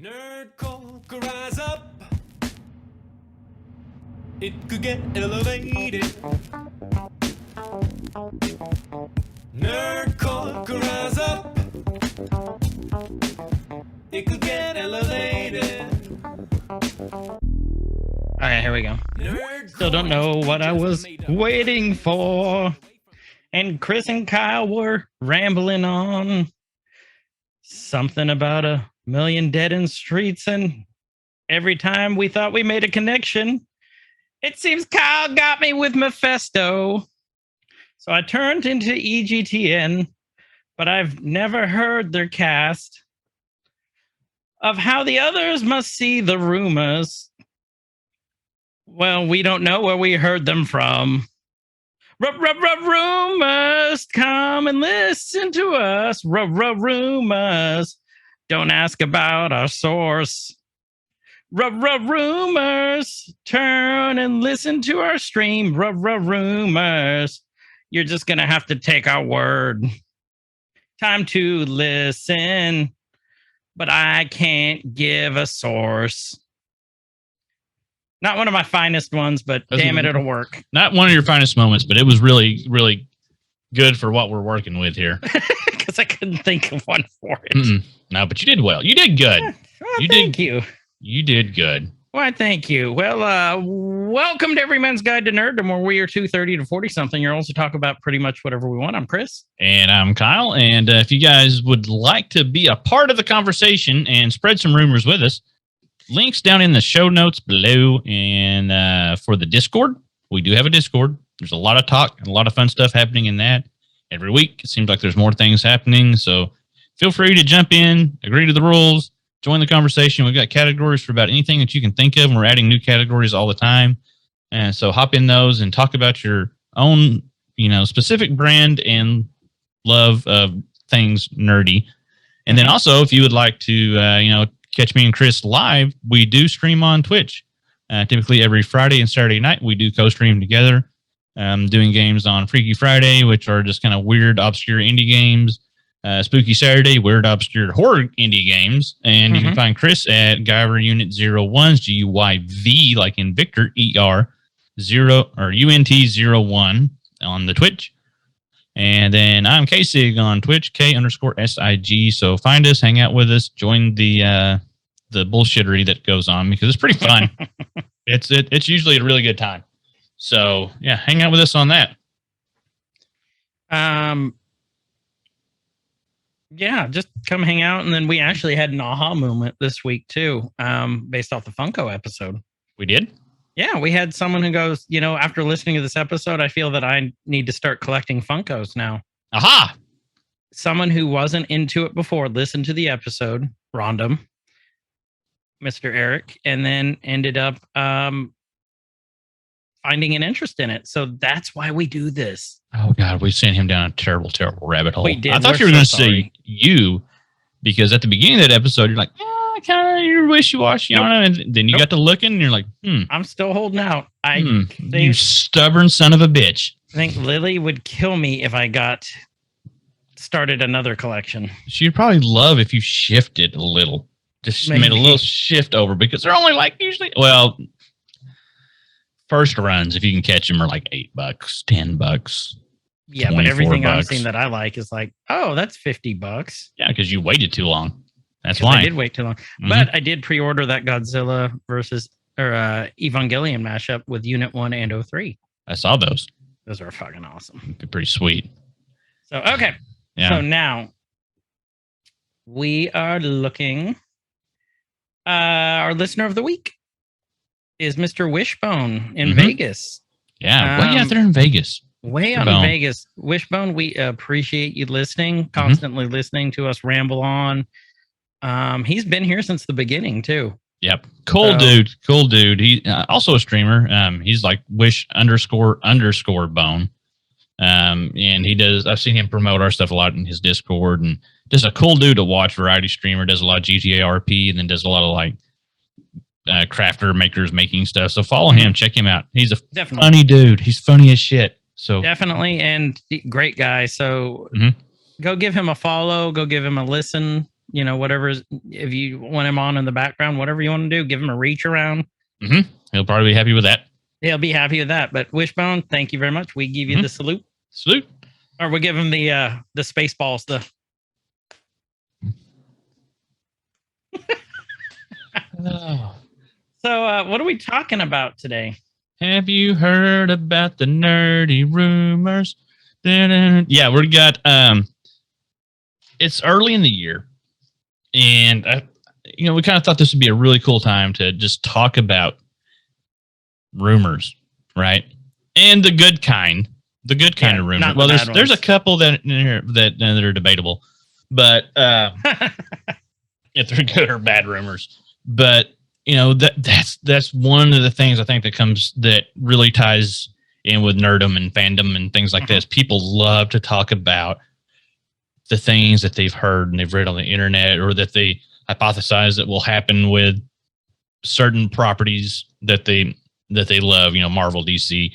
Nerd culture rise up. It could get elevated. Nerd culture rise up. It could get elevated. All right, here we go. Still don't know what I was waiting for. And Chris and Kyle were rambling on something about 1,000,000 dead in streets, and every time we thought we made a connection, it seems Kyle got me with Mephisto. So I turned into EGTN, but I've never heard their cast of how the others must see the rumors. Well, we don't know where we heard them from. Rumors, come and listen to us. Rumors, don't ask about our source. Rumors, turn and listen to our stream. Rumors, you're just gonna have to take our word. Time to listen, but I can't give a source. Not one of my finest ones, but damn it, it'll work. Not one of your finest moments, but it was really, really good for what we're working with here. Because I couldn't think of one for it. No, but you did well. You did good. Well, thank you. You did good. Why, thank you. Well, welcome to Every Man's Guide to Nerddom, where we are 230 to 40-something-year-olds to talk about pretty much whatever we want. I'm Chris. And I'm Kyle. And if you guys would like to be a part of the conversation and spread some rumors with us, links down in the show notes below. And for the Discord, we do have a Discord. There's a lot of talk and a lot of fun stuff happening in that. Every week, it seems like there's more things happening. So feel free to jump in, agree to the rules, join the conversation. We've got categories for about anything that you can think of. And we're adding new categories all the time. And so hop in those and talk about your own, specific brand and love of things nerdy. And then also, if you would like to, catch me and Chris live, we do stream on Twitch. Typically every Friday and Saturday night, we do co-stream together, doing games on Freaky Friday, which are just kind of weird, obscure indie games. Spooky Saturday, weird, obscure horror indie games. And you can find Chris at Guyver Unit 01, GUYV, like in Victor, ER0 or UNT01 on the Twitch. And then I'm KSIG on Twitch, K_SIG. So find us, hang out with us, join the bullshittery that goes on because it's pretty fun. It's usually a really good time. So yeah, hang out with us on that. Yeah, just come hang out. And then we actually had an aha moment this week too, based off the Funko episode. We did? Yeah, we had someone who goes, after listening to this episode, I feel that I need to start collecting Funkos now. Aha! Someone who wasn't into it before listened to the episode, Rondom, Mr. Eric, and then ended up finding an interest in it. So that's why we do this. Oh, God, we sent him down a terrible, terrible rabbit hole. We did. I thought you were going to say you, because at the beginning of that episode, you're like, kind of you're wishy-washy on it, and then you got to looking, and you're like, I'm still holding out. You stubborn son of a bitch. I think Lily would kill me if I started another collection. She'd probably love if you shifted a little. Just made a little shift over, because they're only like usually, first runs, if you can catch them, are like $8, $10. Yeah, but everything I've seen that I like is like, oh, that's $50. Yeah, because you waited too long. That's why I did wait too long. But I did pre-order that Godzilla versus Evangelion mashup with Unit 1 and 03. I saw those. Those are fucking awesome. They're pretty sweet. So, okay. Yeah. So now we are looking. Our listener of the week is Mr. Wishbone in Vegas. Yeah, way out there in Vegas. Way out in Vegas. Wishbone, we appreciate you listening, constantly listening to us ramble on. He's been here since the beginning too. Yep. Cool dude. He also a streamer. He's like wish__bone. And he does, I've seen him promote our stuff a lot in his Discord, and just a cool dude to watch. Variety streamer, does a lot of GTA RP, and then does a lot of like crafter makers making stuff. So follow him, check him out. He's a funny dude. He's funny as shit. So definitely, and great guy. So go give him a follow, go give him a listen. whatever. If you want him on in the background, whatever you want to do, give him a reach around. Mm-hmm. He'll probably be happy with that. He'll be happy with that. But Wishbone, thank you very much. We give you the salute. Salute. Or we give him the space balls. So what are we talking about today? Have you heard about the nerdy rumors? Yeah, we got it's early in the year, and we kind of thought this would be a really cool time to just talk about rumors, right? And the good kind of rumors. Well, there's a couple that are debatable, but if they're good or bad rumors. But that's one of the things I think that really ties in with nerdom and fandom and things like this. People love to talk about the things that they've heard and they've read on the internet, or that they hypothesize that will happen with certain properties that they love. Marvel, DC,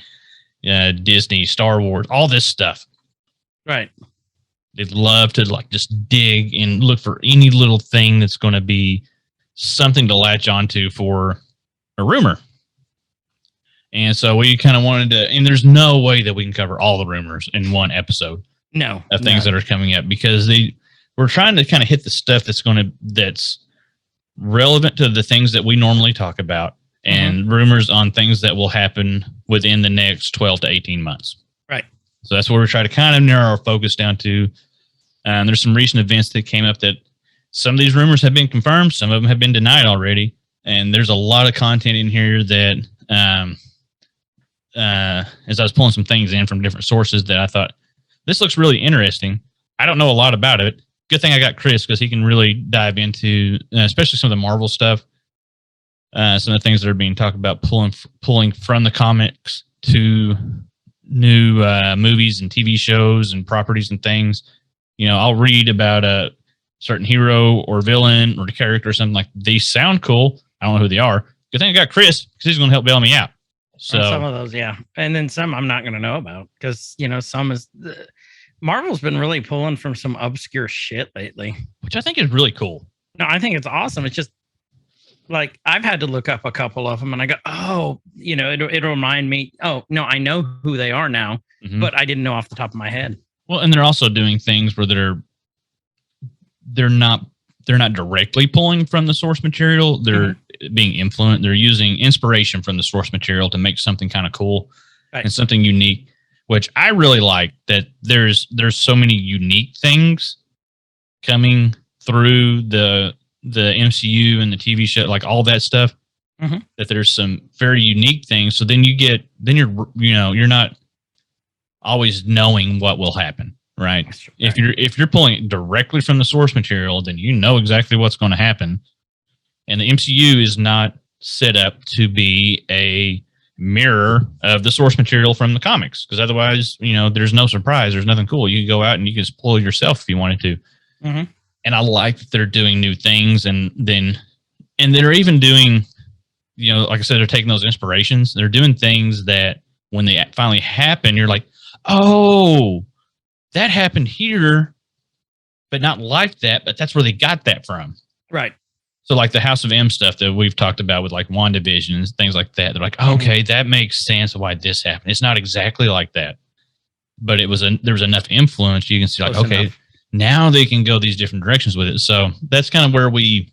Disney, Star Wars, all this stuff. Right. They'd love to just dig and look for any little thing that's going to be something to latch onto for a rumor. And so we kind of wanted to, and there's no way that we can cover all the rumors in one episode. No. Of things that are coming up, because we're trying to kind of hit the stuff that's relevant to the things that we normally talk about, and rumors on things that will happen within the next 12 to 18 months. Right. So that's where we try to kind of narrow our focus down to. There's some recent events that came up that some of these rumors have been confirmed, some of them have been denied already, and there's a lot of content in here that, as I was pulling some things in from different sources, that I thought, this looks really interesting. I don't know a lot about it. Good thing I got Chris, because he can really dive into, especially some of the Marvel stuff, some of the things that are being talked about, pulling from the comics to new movies and TV shows and properties and things. I'll read about a certain hero or villain or the character or something, like they sound cool. I don't know who they are. Good thing I got Chris, because he's going to help bail me out. So some of those, yeah, and then some I'm not going to know about, because some is Marvel's been really pulling from some obscure shit lately, which I think is really cool. No, I think it's awesome. It's just like I've had to look up a couple of them, and I go, oh, it'll remind me. Oh no, I know who they are now, but I didn't know off the top of my head. Well, and they're also doing things where they're not directly pulling from the source material. They're being influenced. They're using inspiration from the source material to make something kind of cool and something unique, which I really like. That there's so many unique things coming through the MCU and the TV show, like all that stuff. That there's some very unique things. So then you're not always knowing what will happen. Right. If you're pulling it directly from the source material, then you know exactly what's going to happen. And the MCU is not set up to be a mirror of the source material from the comics, because otherwise, there's no surprise. There's nothing cool. You can go out and you can just pull it yourself if you wanted to. And I like that they're doing new things, and they're even doing, like I said, they're taking those inspirations. They're doing things that when they finally happen, you're like, oh, that happened here, but not like that. But that's where they got that from. Right. So like the House of M stuff that we've talked about with like WandaVision and things like that. They're like, okay, that makes sense why this happened. It's not exactly like that, but there was enough influence. You can see like, Close okay, enough. Now they can go these different directions with it. So that's kind of where we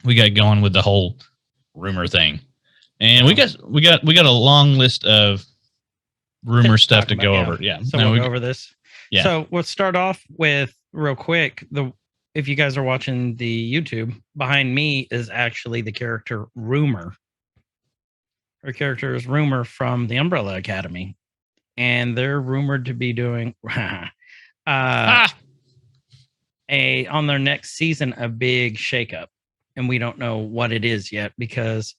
got going with the whole rumor thing. And we got a long list of rumor stuff to go over. Yeah. So we'll go over this. Yeah. So let's start off with real quick. If you guys are watching the YouTube, behind me is actually the character Rumor. Her character is Rumor from the Umbrella Academy, and they're rumored to be doing on their next season a big shakeup, and we don't know what it is yet, because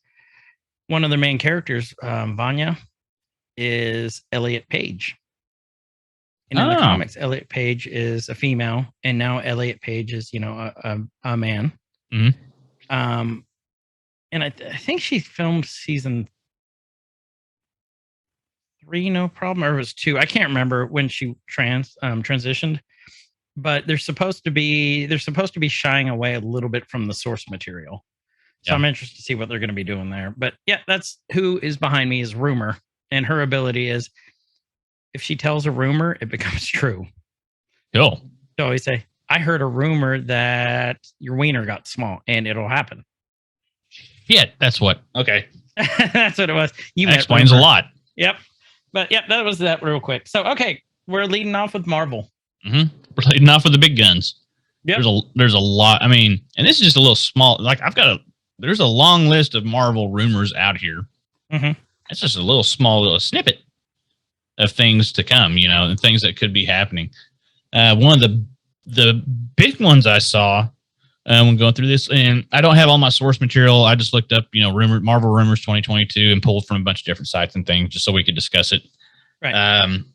one of their main characters, Vanya, is Elliot Page. And in the comics, Elliot Page is a female, and now Elliot Page is, a man. And I think she filmed season 3, no problem, or it was 2. I can't remember when she transitioned, but they're supposed to be shying away a little bit from the source material. So Yeah. I'm interested to see what they're going to be doing there. But yeah, that's who is behind me is Rumor, and her ability is if she tells a rumor, it becomes true. Cool. So I always say, I heard a rumor that your wiener got small, and it'll happen. Yeah, that's what. Okay. That's what it was. That explains a lot. Yep. But yeah, that was that real quick. So, okay, we're leading off with Marvel. Mm-hmm. We're leading off with the big guns. Yep. There's a lot. I mean, and this is just a little small. Like there's a long list of Marvel rumors out here. Mm-hmm. It's just a little snippet of things to come, and things that could be happening. One of the big ones I saw when going through this, and I don't have all my source material. I just looked up, Marvel rumors 2022 and pulled from a bunch of different sites and things just so we could discuss it. Right. And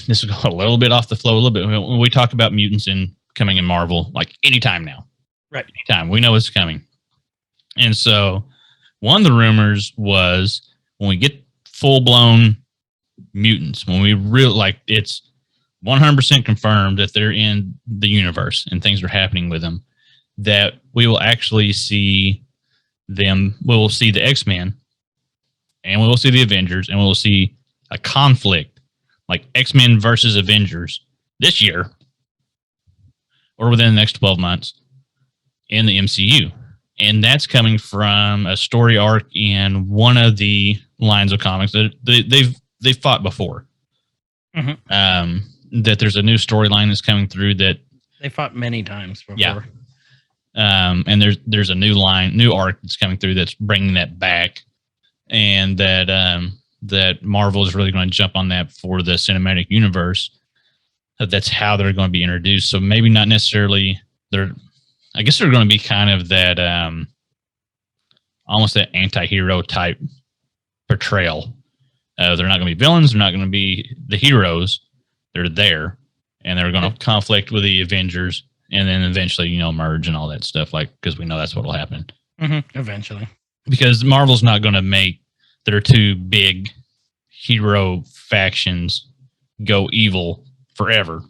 this will go a little bit off the flow a little bit. When we talk about mutants coming in Marvel, like anytime now. Right. Anytime. We know it's coming. And so one of the rumors was when we get full-blown mutants, when we it's 100% confirmed that they're in the universe and things are happening with them, that we will actually see them. We will see the X-Men and we will see the Avengers and we will see a conflict like X-Men versus Avengers this year or within the next 12 months in the MCU. And that's coming from a story arc in one of the lines of comics that they've fought before. Mm-hmm. That there's a new storyline that's coming through that they fought many times before. Yeah. And there's a new arc that's coming through that's bringing that back, and that Marvel is really going to jump on that for the cinematic universe. That's how they're going to be introduced. So maybe not necessarily I guess they're going to be kind of that almost that anti-hero type portrayal. They're not going to be villains. They're not going to be the heroes. They're there, and they're going to conflict with the Avengers, and then eventually, merge and all that stuff. Because we know that's what will happen. Mm-hmm. Eventually, because Marvel's not going to make their two big hero factions go evil forever,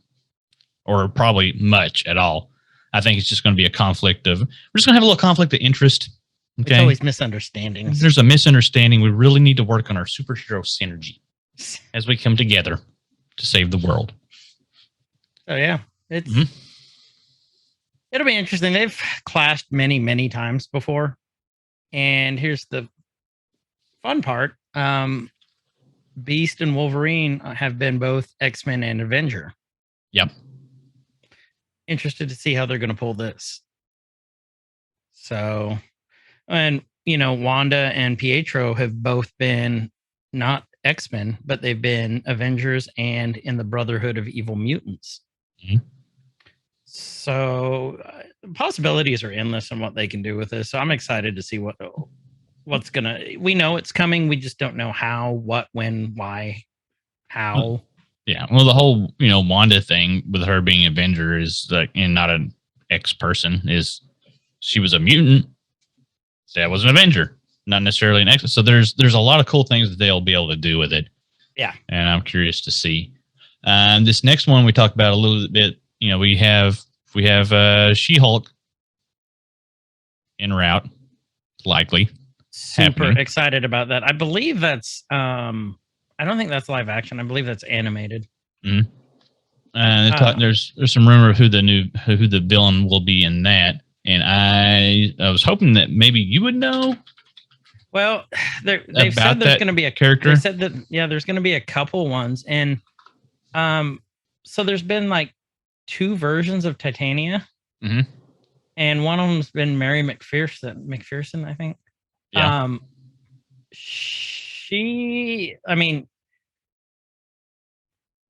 or probably much at all. I think it's just going to be a conflict we're just going to have a little conflict of interest. Okay? It's always misunderstandings. There's a misunderstanding. We really need to work on our superhero synergy as we come together to save the world. So yeah, it'll be interesting. They've clashed many, many times before. And here's the fun part. Beast and Wolverine have been both X-Men and Avenger. Yep. Interested to see how they're going to pull this. So, and Wanda and Pietro have both been not X-Men, but they've been Avengers and in the Brotherhood of Evil Mutants. Mm-hmm. So possibilities are endless on what they can do with this. So I'm excited to see what's gonna. We know it's coming. We just don't know how, what, when, why, how. Yeah. Well, the whole Wanda thing with her being Avenger is and not an X person is she was a mutant. So that was an Avenger. Not necessarily an X. So there's a lot of cool things that they'll be able to do with it. Yeah. And I'm curious to see. This next one we talked about a little bit, we have She-Hulk en route, likely. Super excited about that. I believe that's I don't think that's live action. I believe that's animated. Mm-hmm. There's some rumor of who the villain will be in that. And I was hoping that maybe you would know. Well, they've said there's going to be a character. They said that there's going to be a couple ones, and so there's been like 2 versions of Titania, mm-hmm. and one of them's been Mary McPherson, I think. Yeah.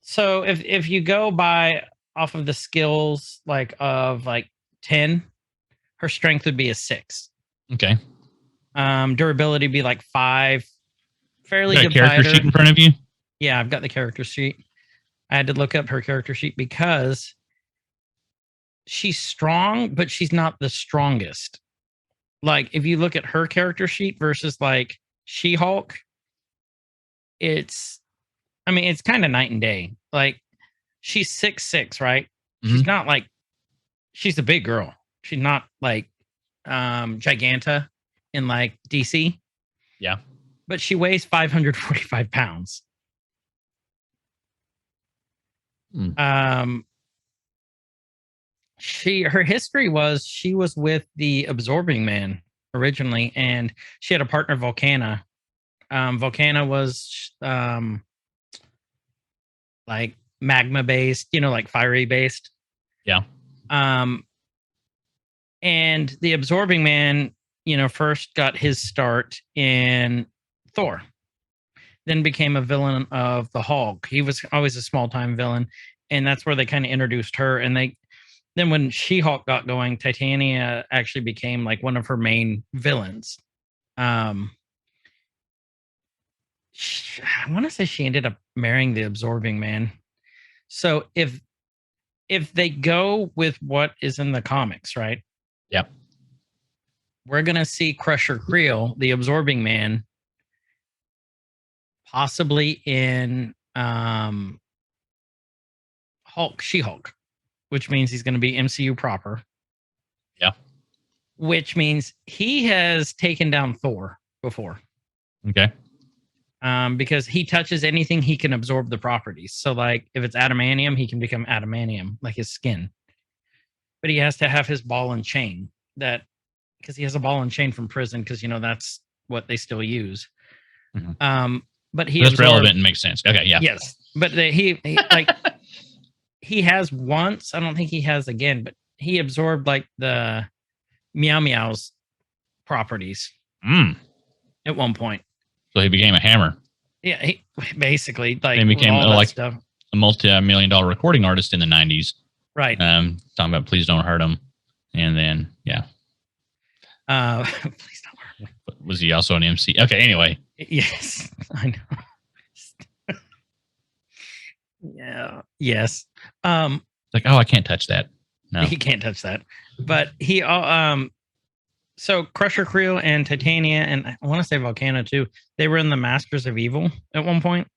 So if you go by off of the skills of 10, her strength would be a 6. Okay. Durability be 5. Fairly good character fighter. sheet in front of you? Yeah, I've got the character sheet. I had to look up her character sheet because she's strong, but she's not the strongest. If you look at her character sheet versus She-Hulk, it's kind of night and day. she's 6'6", right? Mhm. She's not like, she's a big girl. She's not like Giganta in like DC. Yeah. But she weighs 545 pounds. Mm. Her history was she was with the Absorbing Man originally, and she had a partner, Volcana. Volcana was like magma based, like fiery based. Yeah. And the Absorbing Man, first got his start in Thor, then became a villain of the Hulk. He was always a small time villain, and that's where they kind of introduced her. And then when She-Hulk got going, Titania actually became like one of her main villains. I want to say she ended up marrying the Absorbing Man. So if they go with what is in the comics, right? Yep. We're gonna see Crusher Creel, the Absorbing Man, possibly in She-Hulk, which means he's going to be MCU proper. Yeah. Which means he has taken down Thor before. Okay. Because he touches anything, he can absorb the properties. So, like, if it's adamantium, he can become adamantium, like his skin. But he has to have his ball and chain, because he has a ball and chain from prison, because that's what they still use. Mm-hmm. But that's relevant and makes sense. Okay, yeah. Yes, but he like he has once. I don't think he has again, but he absorbed like the Meow Meow's properties at one point. So he became a hammer. Yeah, he basically like he became like stuff. A multi-million-dollar recording artist in the 90s. Right. Talking about Please Don't Hurt Him, and then yeah. Please don't hurt him. Was he also an MC? Okay, anyway. Yes, I know. Yeah. Yes. Like, oh, I can't touch that. No, he can't touch that. But he so Crusher Creel and Titania, and I want to say Volcana too, they were in the Masters of Evil at one point,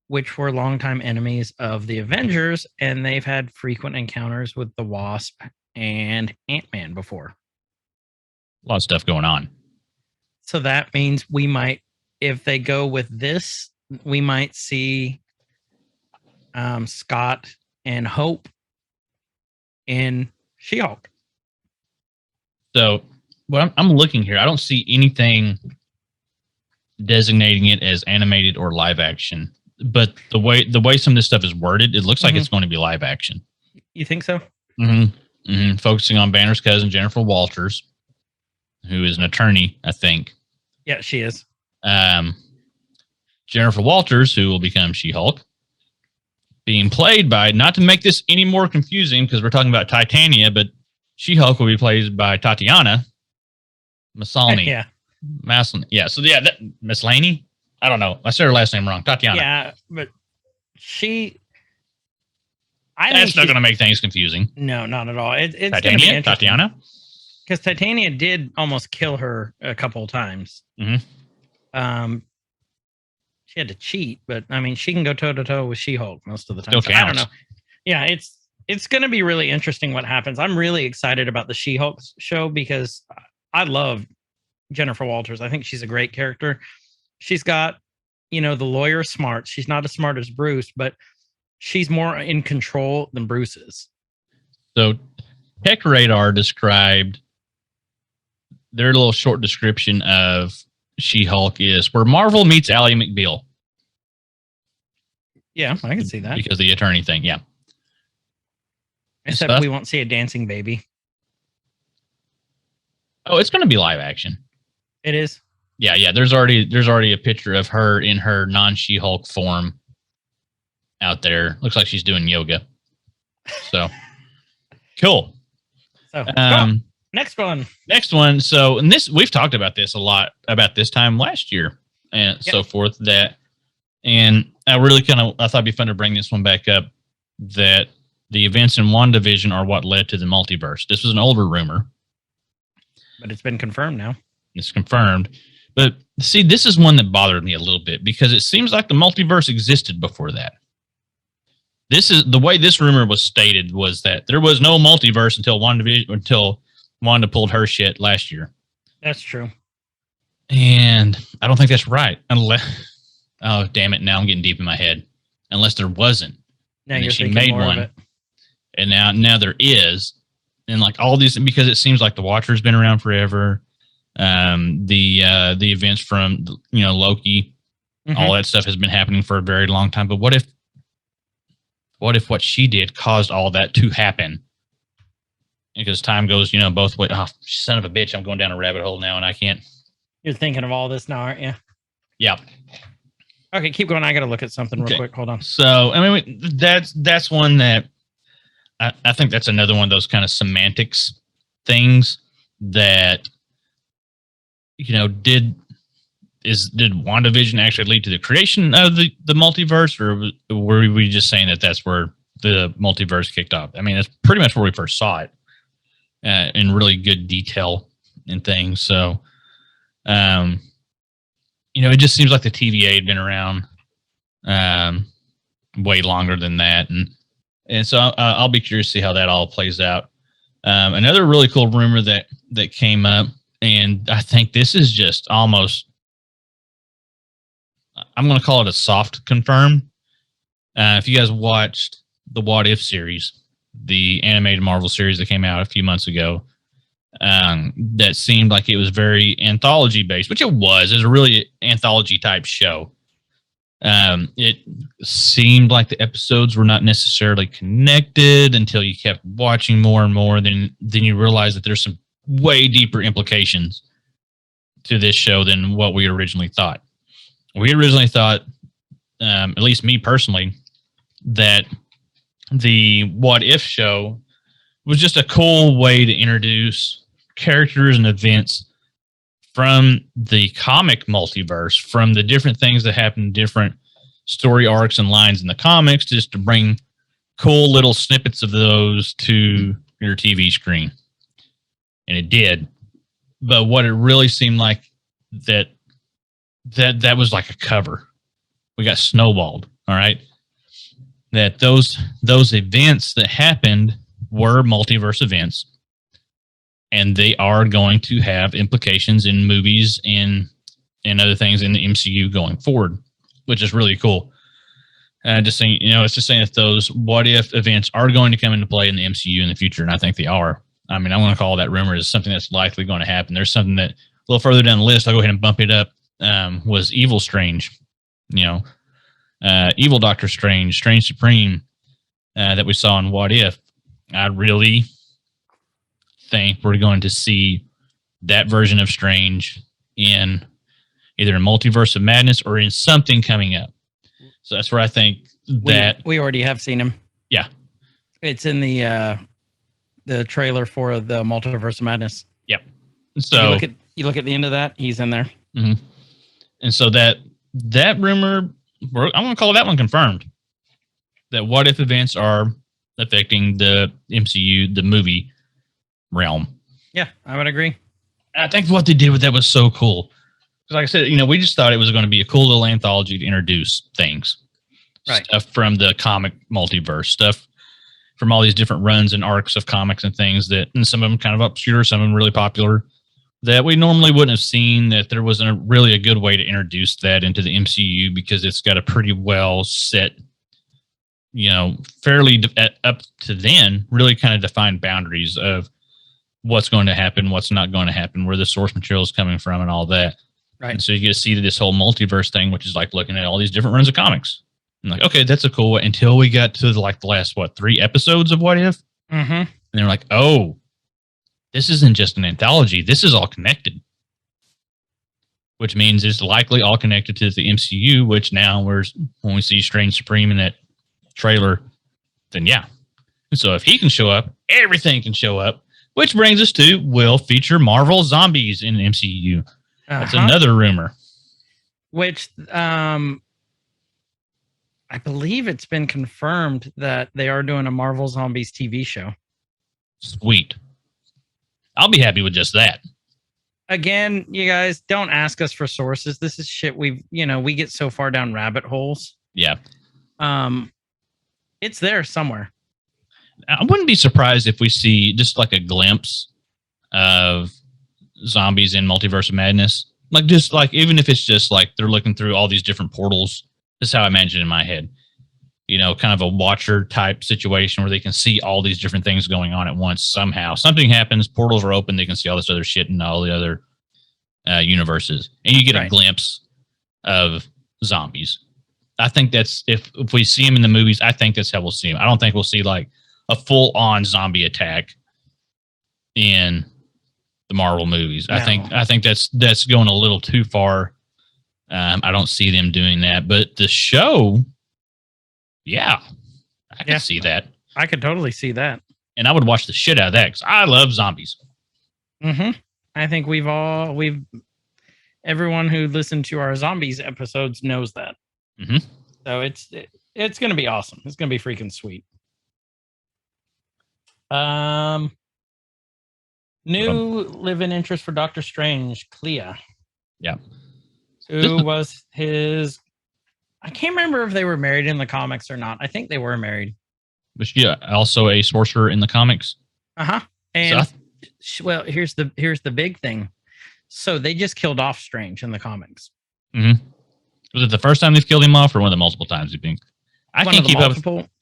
which were longtime enemies of the Avengers, and they've had frequent encounters with the Wasp and Ant-Man before. A lot of stuff going on. So that means we might, if they go with this, we might see Scott and Hope in She-Hulk. So, what I'm looking here, I don't see anything designating it as animated or live action. But the way some of this stuff is worded, it looks like it's going to be live action. You think so? Mm-hmm. Mm-hmm. Focusing on Banner's cousin, Jennifer Walters, who is an attorney, I think. Yeah, she is. Jennifer Walters, who will become She-Hulk, being played by, not to make this any more confusing because we're talking about Titania, but She-Hulk will be played by Tatiana Maslany. Yeah. Maslany. Yeah. So, yeah, Maslany? I don't know. I said her last name wrong. Tatiana. Yeah, but That's not going to make things confusing. No, not at all. It's Titania? Tatiana? Because Titania did almost kill her a couple of times. Mm-hmm. She had to cheat, but I mean, she can go toe to toe with She-Hulk most of the time. Still so counts. I don't know. Yeah, it's going to be really interesting what happens. I'm really excited about the She-Hulk show because I love Jennifer Walters. I think she's a great character. She's got, the lawyer smarts. She's not as smart as Bruce, but she's more in control than Bruce is. So Tech Radar described their little short description of She-Hulk is where Marvel meets Ally McBeal. Yeah, I can see that. Because of the attorney thing, yeah. Except we won't see a dancing baby. Oh, it's going to be live action. It is? Yeah. There's already a picture of her in her non-She-Hulk form out there. Looks like she's doing yoga. So, cool. So, next one. So, and we've talked about this a lot about this time last year and so forth. And I really I thought it'd be fun to bring this one back up. That the events in WandaVision are what led to the multiverse. This was an older rumor, but it's been confirmed now. It's confirmed. But see, this is one that bothered me a little bit because it seems like the multiverse existed before that. this is the way this rumor was stated was that there was no multiverse until Wanda pulled her shit last year. That's true. And I don't think that's right. Oh, damn it. Now I'm getting deep in my head. Unless there wasn't. Now and you're she thinking made more one. of it. And now there is. And like all these, because it seems like the Watcher's been around forever. The events from, Loki, all that stuff has been happening for a very long time. But what if what she did caused all that to happen? Because time goes, both ways. Oh, son of a bitch. I'm going down a rabbit hole now and I can't. You're thinking of all this now, aren't you? Yeah. Okay, keep going. I got to look at something real quick. Hold on. So, I mean, that's one that I think that's another one of those kind of semantics things that, did WandaVision actually lead to the creation of the multiverse, or were we just saying that that's where the multiverse kicked off? I mean, that's pretty much where we first saw it in really good detail and things. So, it just seems like the TVA had been around way longer than that. And so I'll be curious to see how that all plays out. Another really cool rumor that came up, and I think this is just almost, I'm going to call it a soft confirm. If you guys watched the What If series, the animated Marvel series that came out a few months ago, that seemed like it was very anthology based, which it was. It was a really anthology type show. It seemed like the episodes were not necessarily connected until you kept watching more and more. Then you realize that there's some way deeper implications to this show than what we originally thought. We originally thought, at least me personally, that the What If show was just a cool way to introduce characters and events from the comic multiverse, from the different things that happen in different story arcs and lines in the comics, just to bring cool little snippets of those to your TV screen. And it did. But what it really seemed like that was like a cover. We got snowballed. All right. That those events that happened were multiverse events. And they are going to have implications in movies and other things in the MCU going forward, which is really cool. Just saying, it's just saying that those what if events are going to come into play in the MCU in the future, and I think they are. I mean, I want to call that rumor as something that's likely going to happen. There's something that a little further down the list, I'll go ahead and bump it up, was Evil Strange. Evil Doctor Strange, Strange Supreme, that we saw in What If. I really think we're going to see that version of Strange in either a Multiverse of Madness or in something coming up. So that's where I think that we already have seen him. Yeah, it's in the trailer for the Multiverse of Madness. Yep. So you look at the end of that, he's in there. Mm-hmm. And so that rumor, I'm going to call that one confirmed. That What If events are affecting the MCU, the movie realm. Yeah, I would agree. I think what they did with that was so cool. Because like I said, we just thought it was going to be a cool little anthology to introduce things. Right. Stuff from the comic multiverse, stuff from all these different runs and arcs of comics and things and some of them kind of obscure, some of them really popular, that we normally wouldn't have seen, that there wasn't really a good way to introduce that into the MCU because it's got a pretty well set, fairly up to then, really kind of defined boundaries of what's going to happen, what's not going to happen, where the source material is coming from and all that. Right. And so you get to see this whole multiverse thing, which is like looking at all these different runs of comics. And like, okay, that's a cool way, until we got to the last, 3 episodes of What If? Mm-hmm. And they're like, oh, this isn't just an anthology. This is all connected. Which means it's likely all connected to the MCU, which now when we see Strange Supreme in that trailer, then yeah. And so if he can show up, everything can show up, which brings us to will feature Marvel zombies in the MCU. That's another rumor. Which I believe it's been confirmed that they are doing a Marvel Zombies TV show. Sweet. I'll be happy with just that. Again, you guys, don't ask us for sources. This is shit we get so far down rabbit holes. Yeah. It's there somewhere. I wouldn't be surprised if we see just like a glimpse of zombies in Multiverse of Madness. Like, just like, even if it's just like they're looking through all these different portals. That's how I imagine it in my head. You know, kind of a Watcher type situation where they can see all these different things going on at once. Somehow something happens, portals are open, they can see all this other shit in all the other universes, and you get a glimpse of zombies. I think that's, if we see them in the movies, I think that's how we'll see them. I don't think we'll see like a full-on zombie attack in the Marvel movies. No. I think that's going a little too far. I don't see them doing that, but the show, yeah, I can see that. I could totally see that, and I would watch the shit out of that because I love zombies. Mm-hmm. I think everyone who listened to our zombies episodes knows that. Mm-hmm. So it's going to be awesome. It's going to be freaking sweet. New live-in interest for Doctor Strange, Clea. Yeah. Who was his... I can't remember if they were married in the comics or not. I think they were married. Was she also a sorcerer in the comics? Uh-huh. And well, here's the big thing. So they just killed off Strange in the comics. Mm-hmm. Was it the first time they've killed him off, or one of the multiple times you've been? I can't keep up.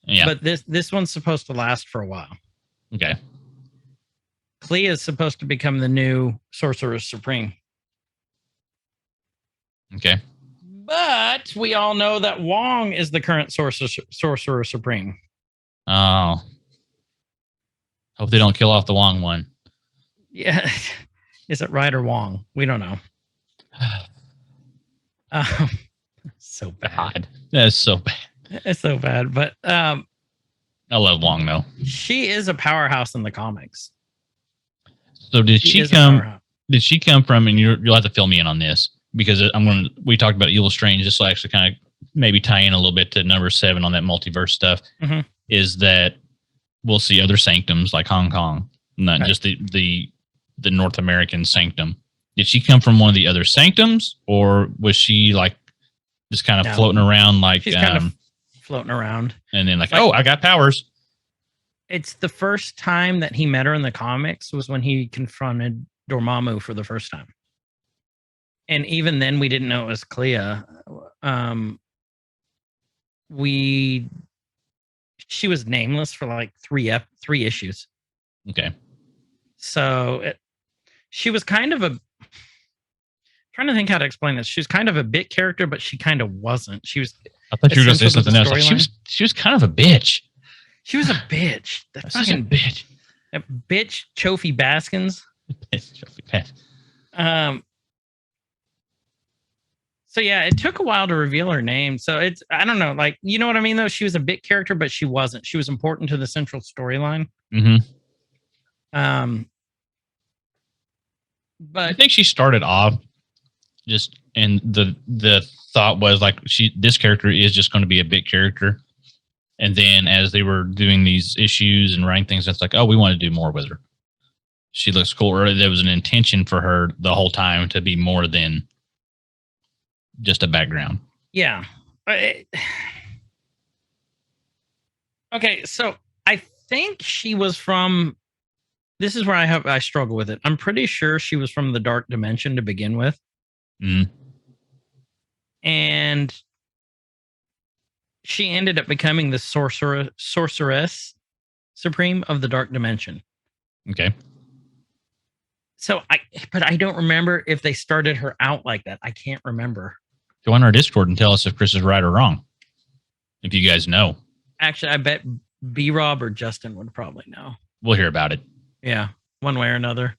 Yeah. But this one's supposed to last for a while. Okay. Clea is supposed to become the new Sorcerer Supreme. Okay. But we all know that Wong is the current Sorcerer Supreme. Oh. Hope they don't kill off the Wong one. Yeah. Is it right or Wong? We don't know. So bad. That's so bad. It's so bad. But I love Wong though. She is a powerhouse in the comics. So did she come from, and you'll have to fill me in on this, because we talked about Evil Strange, just so I actually kind of maybe tie in a little bit to number 7 on that multiverse stuff, is that we'll see other sanctums like Hong Kong, not just the North American sanctum. Did she come from one of the other sanctums, or was she like just kind of floating around? Like she's kind of floating around, and then like, oh, I got powers. It's the first time that he met her in the comics was when he confronted Dormammu for the first time. And even then we didn't know it was Clea. She was nameless for like three issues. Okay. So she was kind of trying to think how to explain this. She was kind of a bit character, but she kind of wasn't. She was. I thought you were going to say something else. Like she was kind of a bitch. She was a bitch. That fucking bitch. That bitch, Chofi Baskins. So yeah, it took a while to reveal her name. So I don't know, like, you know what I mean though? She was a bit character, but she wasn't. She was important to the central storyline. Mm-hmm. But I think she started off just, and the thought was like, this character is just going to be a bit character. And then as they were doing these issues and writing things, it's like, oh, we want to do more with her. She looks cool. Or there was an intention for her the whole time to be more than just a background. Yeah. Okay, so I think she was from... This is where I struggle with it. I'm pretty sure she was from the Dark Dimension to begin with. Mm. And she ended up becoming the sorceress supreme of the Dark Dimension. Okay. So but I don't remember if they started her out like that. I can't remember. Go on our Discord and tell us if Chris is right or wrong. If you guys know. Actually, I bet B-Rob or Justin would probably know. We'll hear about it. Yeah, one way or another.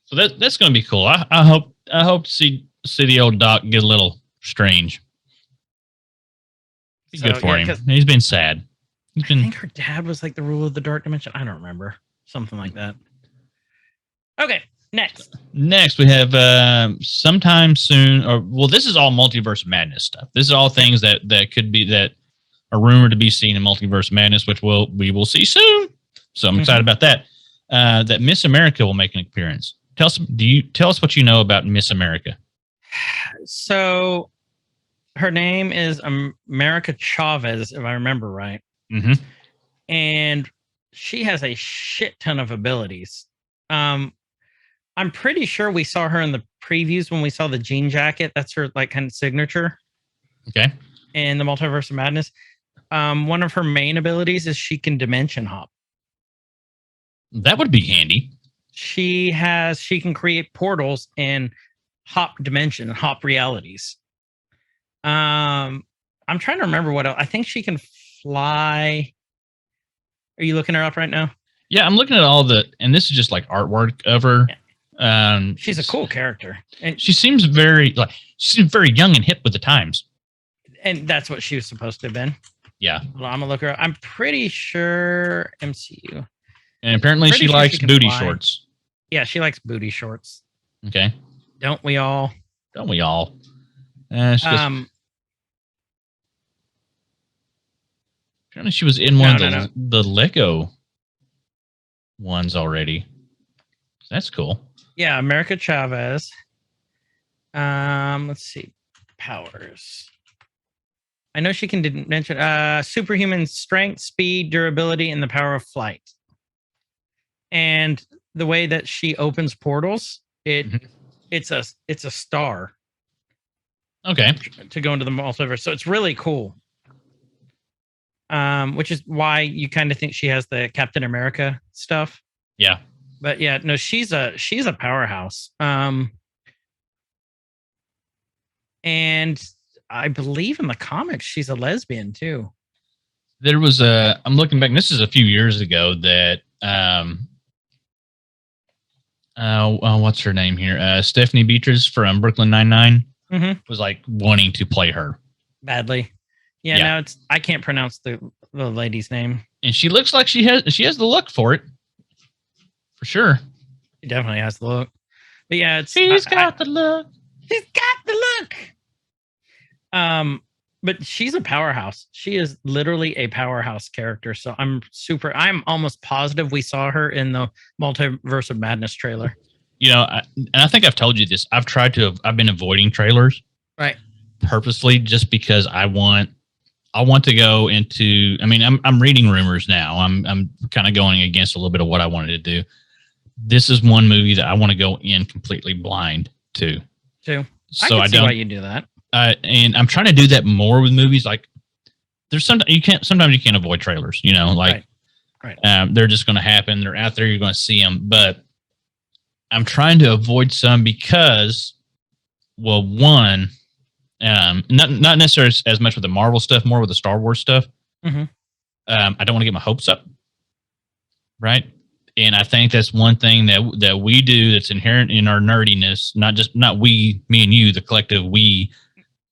So that's going to be cool. I hope to see the old Doc get a little strange. Be good for him. He's been sad. I think her dad was like the ruler of the Dark Dimension. I don't remember. Something like that. Okay, next we have sometime soon. This is all Multiverse of Madness stuff. This is all things that could be, that are rumored to be seen in Multiverse of Madness, which we will see soon. So I'm excited about that. That Miss America will make an appearance. Tell us what you know about Miss America. So her name is America Chavez, if I remember right. Mm-hmm. and she has a shit ton of abilities. I'm pretty sure we saw her in the previews when we saw the jean jacket. That's her like kind of signature. Okay. In the Multiverse of Madness. One of her main abilities is she can dimension hop. That would be handy. She can create portals and hop dimension, hop realities. I'm trying to remember what else. I think she can fly. Are you looking her up right now? Yeah, I'm looking at all and this is just like artwork of her. Yeah. She's a cool character, and she seems very young and hip with the times. And that's what she was supposed to have been. Yeah. Well, I'm gonna look her up. I'm pretty sure MCU. And apparently she likes booty shorts. Yeah, she likes booty shorts. Okay. Don't we all? Don't we all? Apparently she was in one of the Lego ones already. That's cool. Yeah, Anerica Chavez. Let's see. Powers. I know she can mention superhuman strength, speed, durability, and the power of flight. And the way that she opens portals, it's a star. Okay. To go into the multiverse. So it's really cool. Which is why you kind of think she has the Captain America stuff. Yeah. But yeah, no, she's a powerhouse. And I believe in the comics she's a lesbian too. There was I'm looking back, and this is a few years ago that what's her name here? Stephanie Beatriz from Brooklyn Nine-Nine was like wanting to play her badly. Yeah, now I can't pronounce the lady's name. And she looks like she has the look for it. For sure. She definitely has the look. But yeah, she's got the look. She's got the look. But she's a powerhouse. She is literally a powerhouse character. So I'm almost positive we saw her in the Multiverse of Madness trailer. You know, and I think I've told you this. I've been avoiding trailers. Right. Purposely, just because I want to go into, I mean, I'm reading rumors now. I'm kind of going against a little bit of what I wanted to do. This is one movie that I want to go in completely blind to. So I can see why you do that. And I'm trying to do that more with movies. Like sometimes you can't avoid trailers, you know, like right. They're just going to happen. They're out there. You're going to see them, but I'm trying to avoid some because, well, one, not necessarily as much with the Marvel stuff, more with the Star Wars stuff. I don't want to get my hopes up. Right. And I think that's one thing that we do that's inherent in our nerdiness, not we, me and you, the collective we,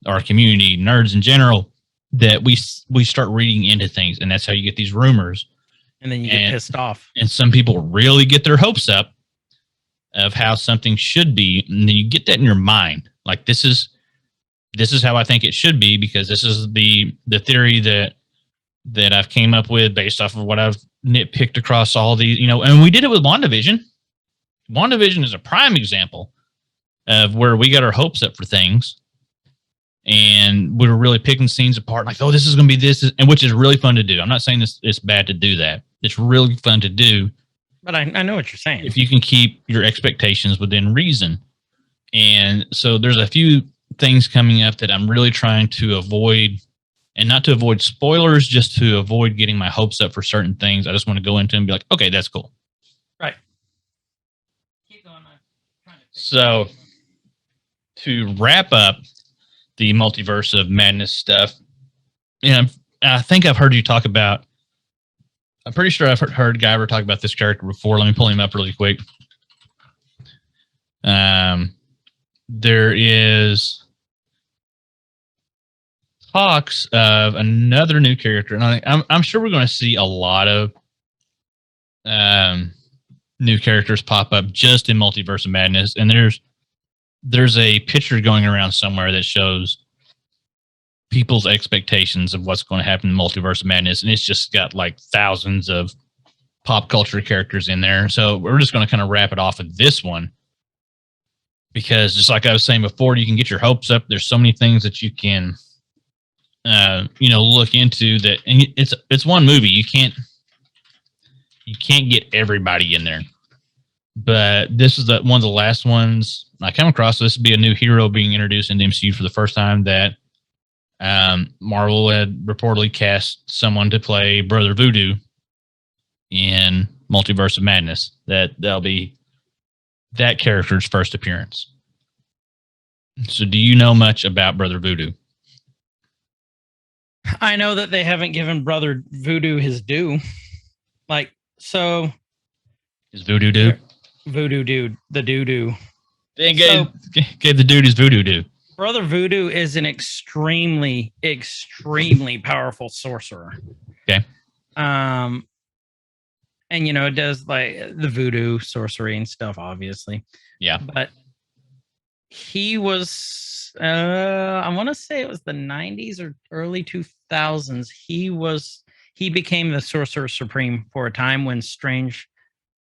our community, nerds in general, that we start reading into things. And that's how you get these rumors. And then you get pissed off. And some people really get their hopes up of how something should be. And then you get that in your mind. Like, this is how I think it should be, because this is the theory that I've came up with based off of what I've nitpicked across all these, you know, and we did it with WandaVision. WandaVision is a prime example of where we got our hopes up for things, and we were really picking scenes apart, like, oh, this is going to be this, and which is really fun to do. I'm not saying it's bad to do that. It's really fun to do. But I know what you're saying. If you can keep your expectations within reason. And so there's a few things coming up that I'm really trying to avoid, and not to avoid spoilers, just to avoid getting my hopes up for certain things. I just want to go into and be like, okay, that's cool. Right. So to wrap up the Multiverse of Madness stuff, and I think I've heard you talk about, I'm pretty sure I've heard Guyver talk about this character before. Let me pull him up really quick. There is talks of another new character, and I'm sure we're going to see a lot of new characters pop up just in Multiverse of Madness. And there's a picture going around somewhere that shows people's expectations of what's going to happen in Multiverse of Madness, and it's just got like thousands of pop culture characters in there. So we're just going to kind of wrap it off with this one, because just like I was saying before, you can get your hopes up. There's so many things that you can look into that, and it's one movie. You can't you can't get everybody in there. But this is one of the last ones I come across. This would be a new hero being introduced in the MCU for the first time that Marvel had reportedly cast someone to play Brother Voodoo in Multiverse of Madness. That'll be that character's first appearance. So do you know much about Brother Voodoo? I know that they haven't given Brother Voodoo his due. Is Voodoo Doo? Voodoo Dude, the doo-doo. They gave the dude his Voodoo Doo. Brother Voodoo is an extremely, extremely powerful sorcerer. Okay. And it does like the voodoo sorcery and stuff, obviously. Yeah. But he was, I want to say it was the 90s or early 2000s. He became the Sorcerer Supreme for a time when Strange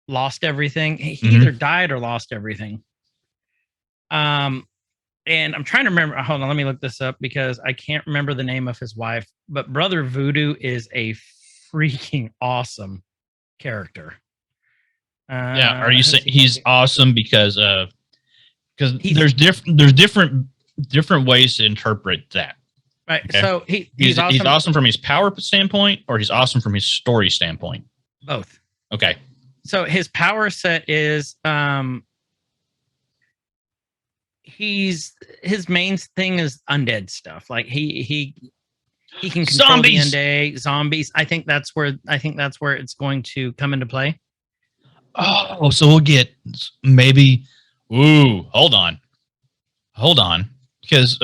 lost everything. He either died or lost everything. And I'm trying to remember. Hold on, let me look this up because I can't remember the name of his wife. But Brother Voodoo is a freaking awesome character. Are you saying he's awesome because there's different ways to interpret that? Right. Okay. So he's awesome from his power standpoint, or he's awesome from his story standpoint. Both. Okay. So his power set is his main thing is undead stuff. Like he can control the undead, zombies. I think that's where it's going to come into play. Oh, so we'll get maybe. Ooh, hold on. Because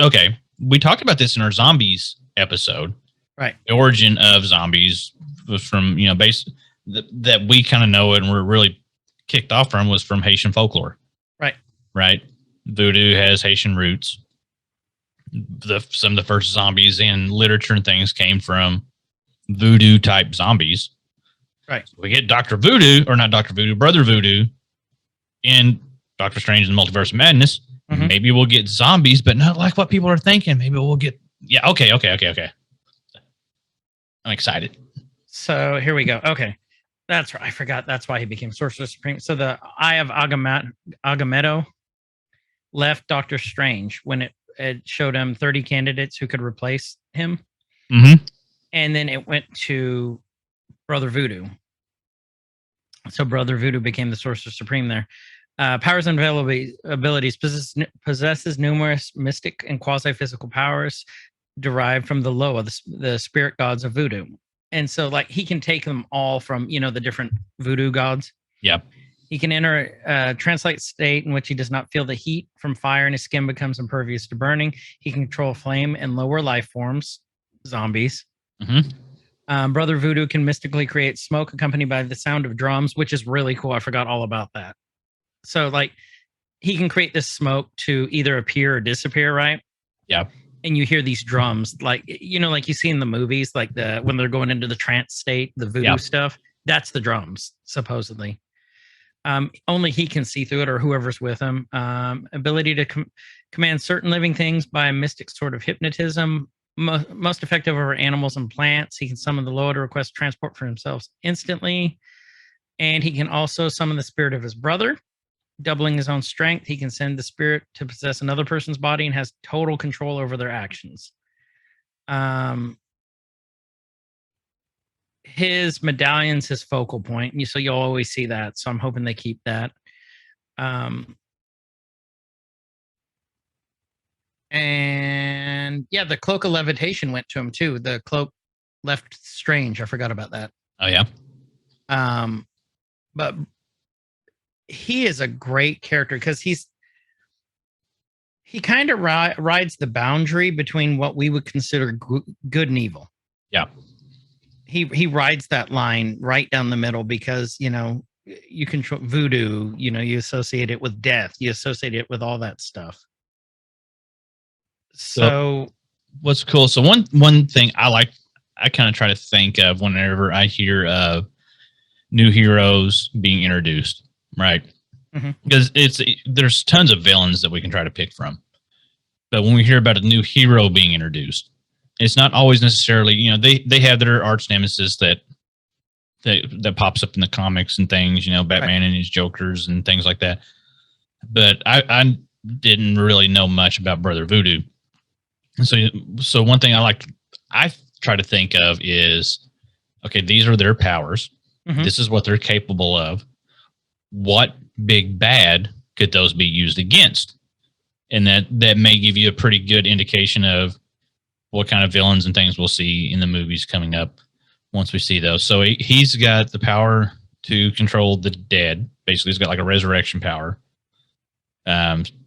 we talked about this in our zombies episode. Right. The origin of zombies was from that we kind of know it and we're really kicked off from was from Haitian folklore. Right. Voodoo has Haitian roots. Some of the first zombies in literature and things came from voodoo type zombies. Right. So we get Brother Voodoo in Doctor Strange and the Multiverse of Madness. Mm-hmm. Maybe we'll get zombies, but not like what people are thinking. Maybe we'll get okay. I'm excited. So here we go. Okay. That's right. I forgot. That's why he became Sorcerer Supreme. So the Eye of Agamotto left Doctor Strange when it showed him 30 candidates who could replace him. Mm-hmm. And then it went to Brother Voodoo. So Brother Voodoo became the Sorcerer Supreme there. Powers and abilities possesses numerous mystic and quasi-physical powers derived from the Loa, the spirit gods of voodoo. And so like he can take them all from, the different voodoo gods. Yep. He can enter a translate state in which he does not feel the heat from fire and his skin becomes impervious to burning. He can control flame and lower life forms, zombies. Mm-hmm. Brother Voodoo can mystically create smoke accompanied by the sound of drums, which is really cool. I forgot all about that. So like he can create this smoke to either appear or disappear, right? Yeah. And you hear these drums like you see in the movies, like when they're going into the trance state, the voodoo stuff, that's the drums, supposedly. Only he can see through it or whoever's with him. Ability to command certain living things by a mystic sort of hypnotism. Most effective over animals and plants. He can summon the Loa to request transport for himself instantly. And he can also summon the spirit of his brother, doubling his own strength. He can send the spirit to possess another person's body and has total control over their actions. His medallion's his focal point, so you'll always see that. So I'm hoping they keep that. And the cloak of levitation went to him too. The cloak left Strange. I forgot about that. Oh yeah. But he is a great character because he kind of rides the boundary between what we would consider good and evil. Yeah. He rides that line right down the middle because, you control voodoo, you associate it with death. You associate it with all that stuff. So what's cool. So one thing I kind of try to think of whenever I hear of new heroes being introduced, right? Mm-hmm. Because there's tons of villains that we can try to pick from. But when we hear about a new hero being introduced, it's not always necessarily, they have their arch nemesis that that pops up in the comics and things, Batman and his Jokers and things like that. But I didn't really know much about Brother Voodoo. And so one thing I try to think of is, okay, these are their powers. Mhm. This is what they're capable of. What big bad could those be used against? And that may give you a pretty good indication of what kind of villains and things we'll see in the movies coming up once we see those. So he's got the power to control the dead. Basically, he's got like a resurrection power.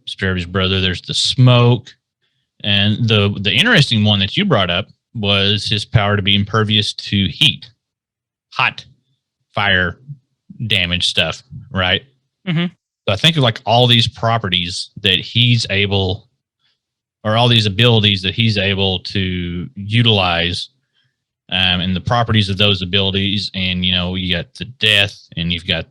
Spirit of his brother. There's the smoke. And the interesting one that you brought up was his power to be impervious to heat, hot, fire, damage stuff, right? Mm-hmm. So I think of like all these properties that he's able, or all these abilities that he's able to utilize, and the properties of those abilities. And, you got the death and you've got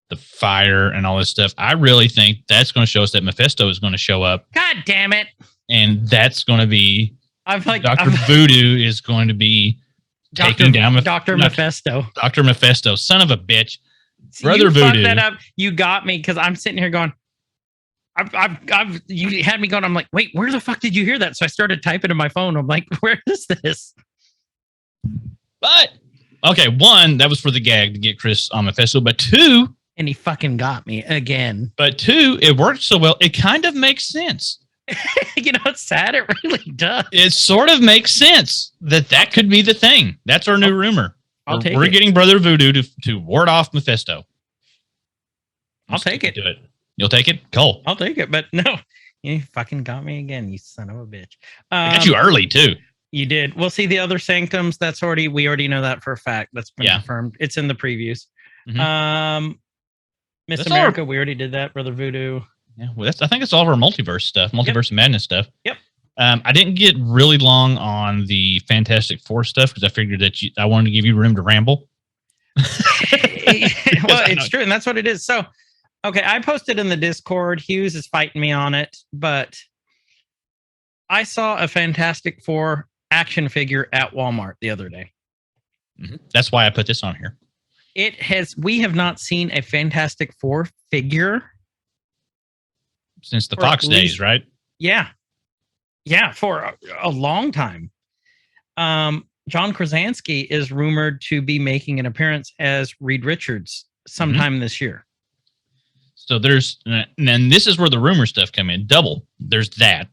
the fire and all this stuff. I really think that's going to show us that Mephisto is going to show up. God damn it. And that's going to be Dr. Voodoo is going to be taking down Dr. Mephisto. Dr. Mephisto, son of a bitch. See, Brother you Voodoo. fucked that up. You got me because I'm sitting here going, you had me going, I'm like, wait, where the fuck did you hear that? So I started typing in my phone. I'm like, where is this? But, okay, one, that was for the gag to get Chris on Mephisto. But two, and he fucking got me again. But two, it worked so well, it kind of makes sense. It's sad. It really does. It sort of makes sense that could be the thing. That's our new rumor. We're getting Brother Voodoo to ward off Mephisto. I'll take it. Do it. You'll take it? Cool. I'll take it. But no, you fucking got me again, you son of a bitch. I got you early too. You did. We'll see the other sanctums. We already know that for a fact. That's been confirmed. It's in the previews. Mm-hmm. Miss America, we already did that. Brother Voodoo. Yeah, well, I think it's all of our multiverse stuff, Multiverse of Madness stuff. Yep. I didn't get really long on the Fantastic Four stuff because I figured that I wanted to give you room to ramble. Well, it's true, and that's what it is. So, okay, I posted in the Discord. Hughes is fighting me on it, but I saw a Fantastic Four action figure at Walmart the other day. Mm-hmm. That's why I put this on here. We have not seen a Fantastic Four figure since the Fox days, right? Yeah. Yeah, for a long time. John Krasinski is rumored to be making an appearance as Reed Richards sometime this year. So and this is where the rumor stuff come in. Double. There's that.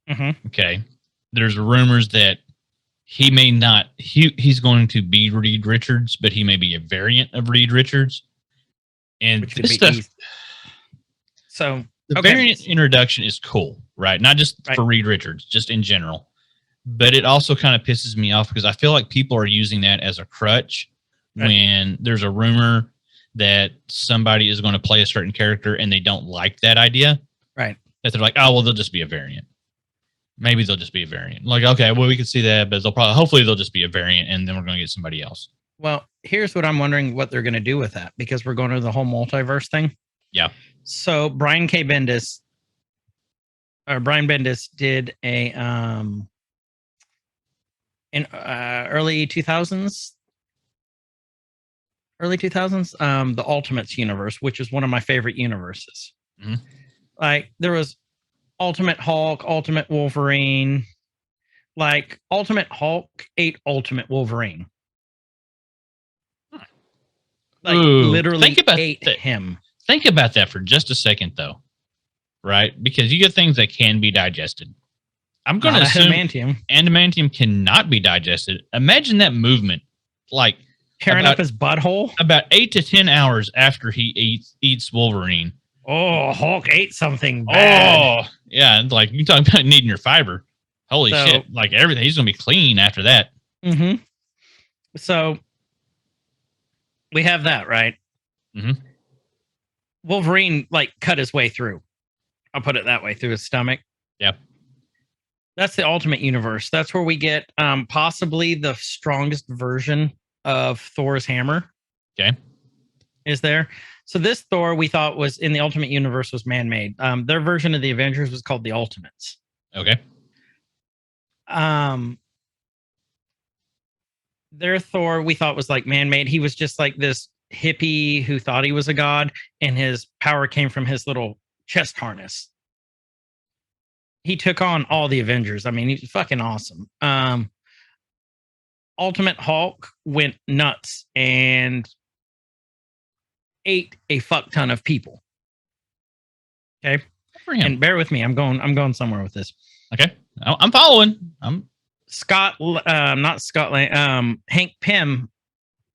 Mm-hmm. Okay. There's rumors that he may not, he's going to be Reed Richards, but he may be a variant of Reed Richards. And this stuff. So the variant introduction is cool, right? Not just for Reed Richards, just in general. But it also kind of pisses me off because I feel like people are using that as a crutch when there's a rumor that somebody is going to play a certain character and they don't like that idea. Right. That they're like, oh, well, they'll just be a variant. Maybe they'll just be a variant. Like, okay, well, we can see that, but hopefully they'll just be a variant and then we're going to get somebody else. Well, here's what I'm wondering what they're going to do with that because we're going to the whole multiverse thing. Yeah. So Brian Bendis did a in early 2000s, the Ultimates universe, which is one of my favorite universes. Mm-hmm. Like there was Ultimate Hulk, Ultimate Wolverine, like Ultimate Hulk ate Ultimate Wolverine. Like literally ate him. Think about that for just a second, though, right? Because you get things that can be digested. I'm going to assume adamantium cannot be digested. Imagine that movement, like tearing up his butthole. About 8 to 10 hours after he eats Wolverine. Oh, Hulk ate something bad. Oh, yeah. Like you talking about needing your fiber. Holy shit! Like everything, he's going to be clean after that. Mm-hmm. So we have that, right? Mm-hmm. Wolverine cut his way through. I'll put it that way, through his stomach. Yep. That's the Ultimate Universe. That's where we get possibly the strongest version of Thor's hammer. Okay. Is there. So this Thor we thought was in the Ultimate Universe was man-made. Their version of the Avengers was called the Ultimates. their Thor we thought was like man-made. He was just like this hippie who thought he was a god, and his power came from his little chest harness. He took on all the Avengers. I mean, he's fucking awesome. Ultimate Hulk went nuts and ate a fuck ton of people. Okay. For him. And bear with me. I'm going somewhere with this. Okay. I'm following. Not Scotland. Hank Pym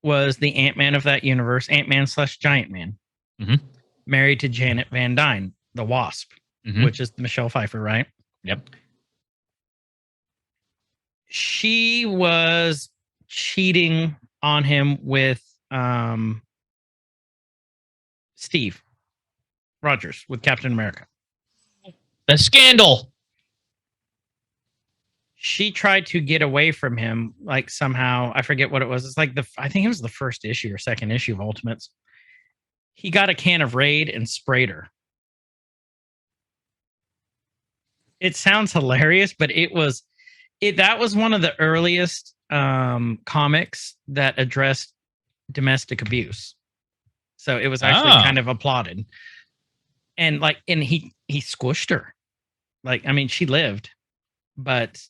was the Ant-Man of that universe. Ant-Man / Giant Man. Mhm. Married to Janet Van Dyne, the Wasp, Mhm. which is Michelle Pfeiffer, right? Yep. She was cheating on him with Steve Rogers with Captain America. The scandal. She tried to get away from him, like somehow. I forget what it was. It's like I think it was the first issue or second issue of Ultimates. He got a can of Raid and sprayed her. It sounds hilarious, but that was one of the earliest comics that addressed domestic abuse. So it was actually kind of applauded. And he squished her. Like, I mean, she lived, but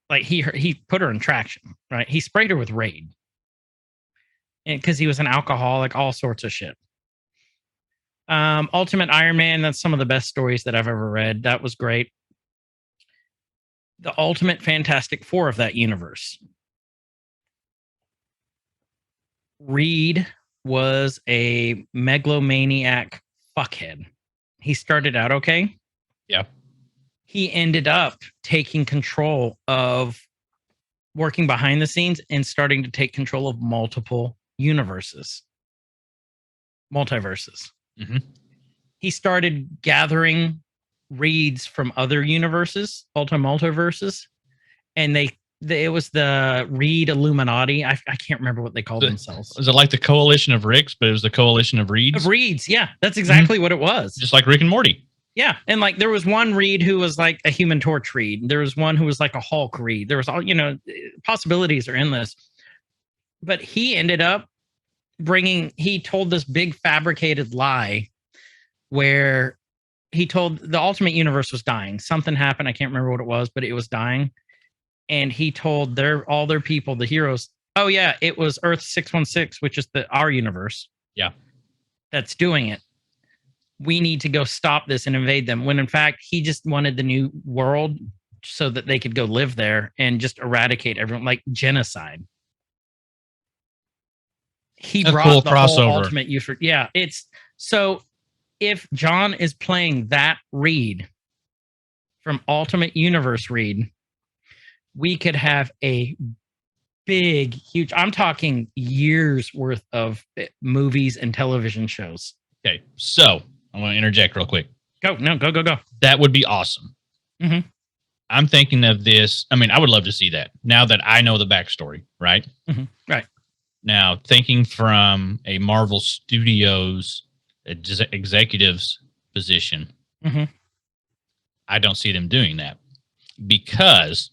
like he put her in traction, right? He sprayed her with Raid. And because he was an alcoholic, all sorts of shit. Ultimate Iron Man, that's some of the best stories that I've ever read. That was great. The Ultimate Fantastic Four of that universe. Reed was a megalomaniac fuckhead. He started out okay. Yeah. He ended up taking control of working behind the scenes and starting to take control of multiple multiverses. Mm-hmm. He started gathering reads from other universes, multiverses, and it was the Reed Illuminati. I can't remember what they called themselves. Was it like the Coalition of Ricks, but it was the Coalition of Reeds? Of Reeds, yeah. That's exactly what it was. Just like Rick and Morty. Yeah, and like there was one Reed who was like a Human Torch Reed. There was one who was like a Hulk Reed. There was all, possibilities are endless. But he ended up he told this big fabricated lie where he told the Ultimate Universe was dying. Something happened. I can't remember what it was, but it was dying. And he told all their people, the heroes, oh yeah, it was Earth 616, which is our universe. Yeah. That's doing it. We need to go stop this and invade them. When in fact, he just wanted the new world so that they could go live there and just eradicate everyone, like genocide. He brought cool the crossover. Whole Ultimate Universe. Yeah, it's so. If John is playing that Reed from Ultimate Universe Reed, we could have a big, huge, I'm talking years worth of movies and television shows. Okay, so I want to interject real quick. Go. That would be awesome. Mm-hmm. I'm thinking of this. I mean, I would love to see that now that I know the backstory, right? Mm-hmm. Right. Now, thinking from a Marvel Studios executive's position, mm-hmm. I don't see them doing that because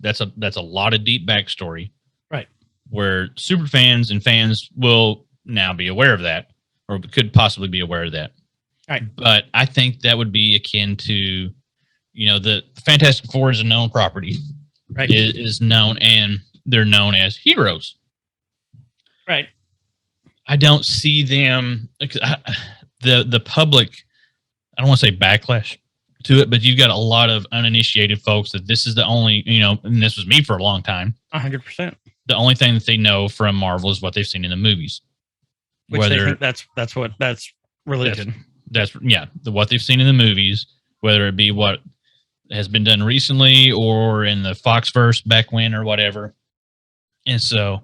that's a lot of deep backstory, right? Where super fans and fans will now be aware of that, or could possibly be aware of that. Right. But I think that would be akin to, the Fantastic Four is a known property, right? Is known, and they're known as heroes, right? I don't see them. The public, I don't want to say backlash to it, but you've got a lot of uninitiated folks that this is the only, and this was me for a long time. 100%. The only thing that they know from Marvel is what they've seen in the movies. Which they think that's religion. What they've seen in the movies, whether it be what has been done recently or in the Foxverse back when or whatever. And so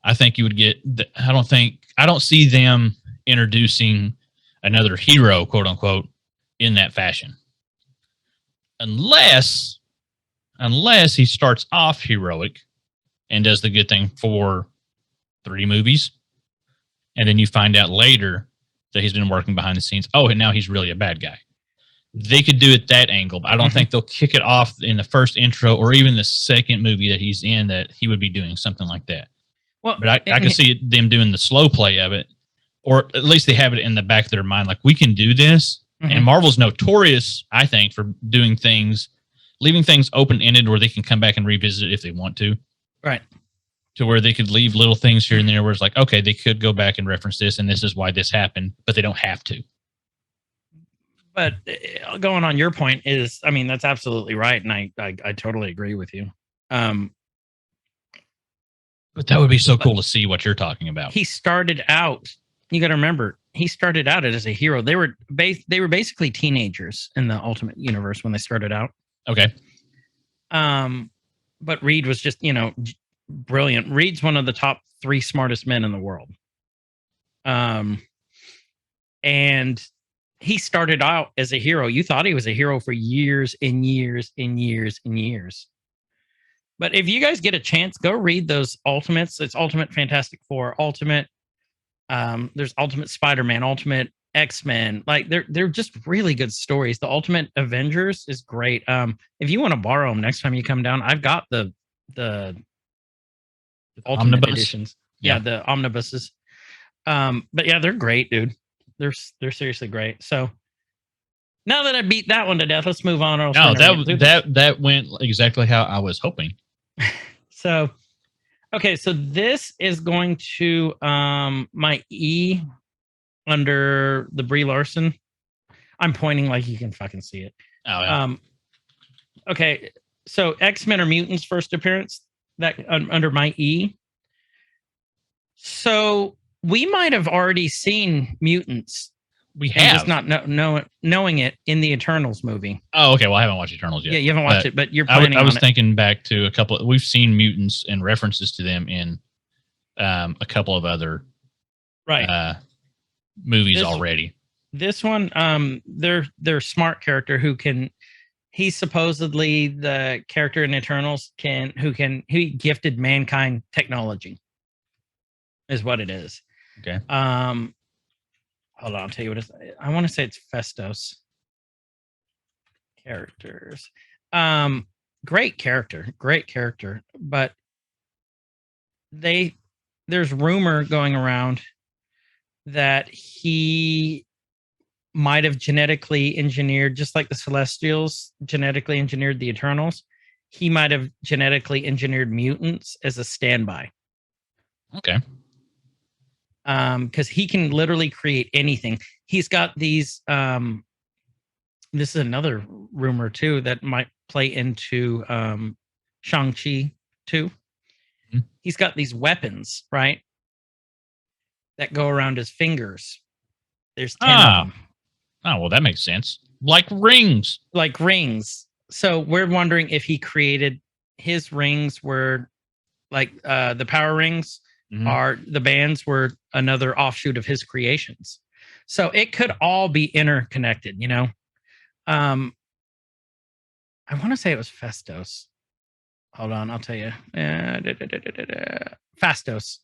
I think you would get, I don't see them introducing another hero, quote unquote, in that fashion. Unless he starts off heroic and does the good thing for 3 movies. And then you find out later that he's been working behind the scenes. Oh, and now he's really a bad guy. they could do it that angle. But I don't Mhm. think they'll kick it off in the first intro or even the second movie that he's in that he would be doing something like that. Well, But I can see them doing the slow play of it, or at least they have it in the back of their mind, like we can do this. Mhm. And Marvel's notorious, I think, for doing things, leaving things open ended where they can come back and revisit it if they want to. right. To where they could leave little things here and there where it's like, okay, they could go back and reference this, and this is why this happened, but they don't have to. But going on your point is, I mean, that's absolutely right, and I totally agree with you. But that would be so cool to see what you're talking about. He started out. You got to remember, he started out as a hero. They were basically teenagers in the Ultimate Universe when they started out. Okay. But Reed was just, brilliant. Reed's one of the top 3 smartest men in the world. And he started out as a hero. You thought he was a hero for years and years and years and years. But if you guys get a chance, go read those Ultimates. It's Ultimate Fantastic Four, Ultimate. There's Ultimate Spider-Man, Ultimate X-Men. Like they're just really good stories. The Ultimate Avengers is great. If you want to borrow them next time you come down, I've got the Ultimate Omnibus? editions. Yeah. Yeah, the omnibuses. But yeah, they're great, dude. They're seriously great. So now that I beat that one to death, let's move on. Or No, that went exactly how I was hoping. So, okay, so this is going to my E under the Brie Larson. I'm pointing like you can fucking see it. Oh, yeah. Okay, so X-Men or Mutants first appearance that under my E. So we might have already seen Mutants. We And have. just not knowing it in the Eternals movie. Oh, okay. Well, I haven't watched Eternals yet. Yeah, you haven't watched it, but you're I planning was on it. thinking back to a couple. We've seen mutants and references to them in a couple of other movies already. This one, their smart character who he's supposedly the character in Eternals who gifted mankind technology, is what it is. Okay. Hold on, I'll tell you what it is. I want to say it's Festos. Characters. Great character. But there's rumor going around that he might have genetically engineered, just like the Celestials genetically engineered the Eternals, he might have genetically engineered mutants as a standby. Okay. Because he can literally create anything. He's got these. This is another rumor too that might play into Shang-Chi too. Mm-hmm. He's got these weapons, right, that go around his fingers. There's 10 of them. Oh, well, that makes sense. Like rings. Like rings. So we're wondering if he created his rings were like the power rings. Mm-hmm. Are the bands were another offshoot of his creations. So it could all be interconnected, I want to say it was Festos. Hold on, I'll tell you. Fastos.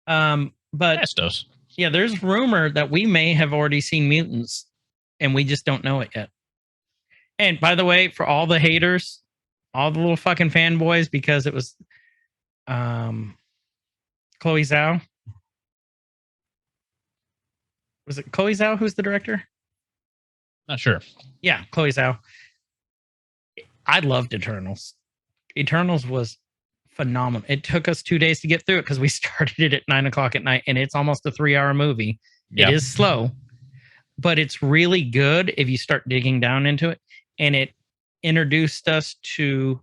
But Festos. yeah, there's rumor that we may have already seen mutants and we just don't know it yet. And by the way, for all the haters, all the little fucking fanboys, because it was Chloe Zhao. Was it Chloe Zhao who's the director? Not sure. Yeah, Chloe Zhao. I loved Eternals. Eternals was phenomenal. It took us 2 days to get through it because we started it at 9:00 at night, and it's almost a 3-hour movie. Yep. It is slow, but it's really good if you start digging down into it. And it introduced us to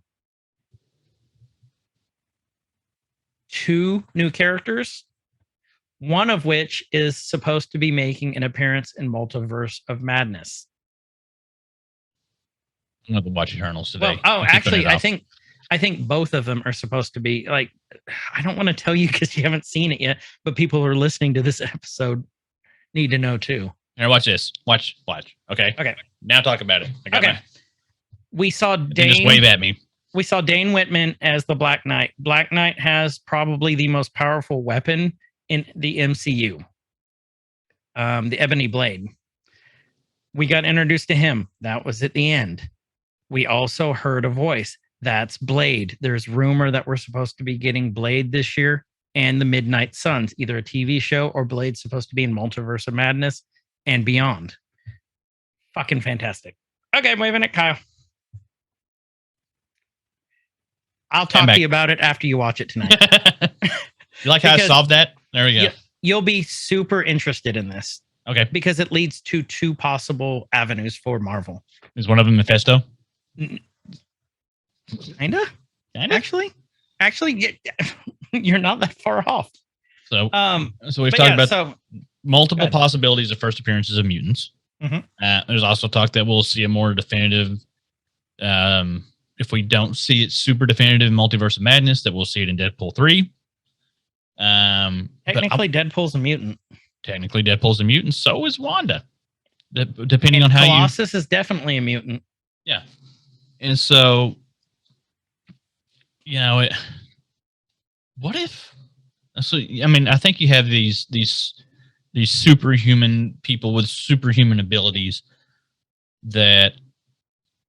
2 new characters, one of which is supposed to be making an appearance in Multiverse of Madness. I'm going to watch Eternals today. Well, actually, I think both of them are supposed to be like. I don't want to tell you because you haven't seen it yet, but people who are listening to this episode need to know too. Here, watch this. Watch. Okay. Okay. Now talk about it. We saw Dane. Just wave at me. We saw Dane Whitman as the Black Knight. Black Knight has probably the most powerful weapon in the MCU. The Ebony Blade. We got introduced to him. That was at the end. We also heard a voice. That's Blade. There's rumor that we're supposed to be getting Blade this year and the Midnight Suns, either a TV show or Blade's supposed to be in Multiverse of Madness and beyond. Fucking fantastic. Okay, I'm waving at Kyle. I'll talk to you about it after you watch it tonight. You like how I solved that? There we go. You'll be super interested in this. Okay. Because it leads to two possible avenues for Marvel. Is one of them Mephisto? Kinda? Actually, you're not that far off. So we've talked about multiple possibilities of first appearances of mutants. Mm-hmm. There's also talk that we'll see a more definitive, if we don't see it super definitive in Multiverse of Madness, that we'll see it in Deadpool 3. Technically, Deadpool's a mutant. Technically, Deadpool's a mutant. So is Wanda. Depending on how Colossus is definitely a mutant. Yeah. And so, what if? So, I mean, I think you have these superhuman people with superhuman abilities that,